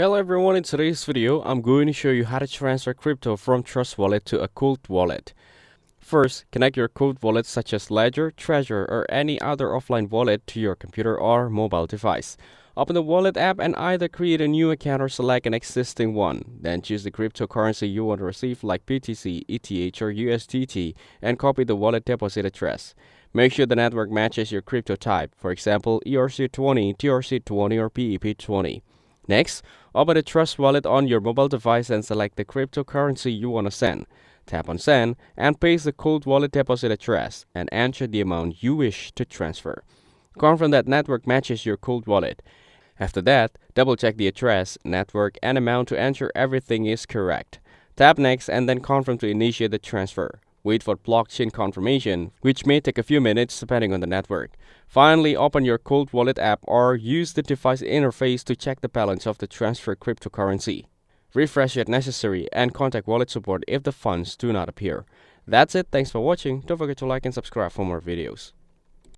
Hello everyone, in today's video, I'm going to show you how to transfer crypto from Trust Wallet to a Cold Wallet. First, connect your Cold Wallet such as Ledger, Trezor, or any other offline wallet to your computer or mobile device. Open the wallet app and either create a new account or select an existing one. Then choose the cryptocurrency you want to receive like BTC, ETH, or USDT and copy the wallet deposit address. Make sure the network matches your crypto type, for example ERC20, TRC20, or PEP20. Next, open the Trust Wallet on your mobile device and select the cryptocurrency you want to send. Tap on Send and paste the Cold Wallet deposit address and enter the amount you wish to transfer. Confirm that network matches your Cold Wallet. After that, double-check the address, network, and amount to ensure everything is correct. Tap Next and then confirm to initiate the transfer. Wait for blockchain confirmation, which may take a few minutes depending on the network. Finally, open your Cold Wallet app or use the device interface to check the balance of the transferred cryptocurrency. Refresh if necessary and contact wallet support if the funds do not appear. That's it. Thanks for watching. Don't forget to like and subscribe for more videos.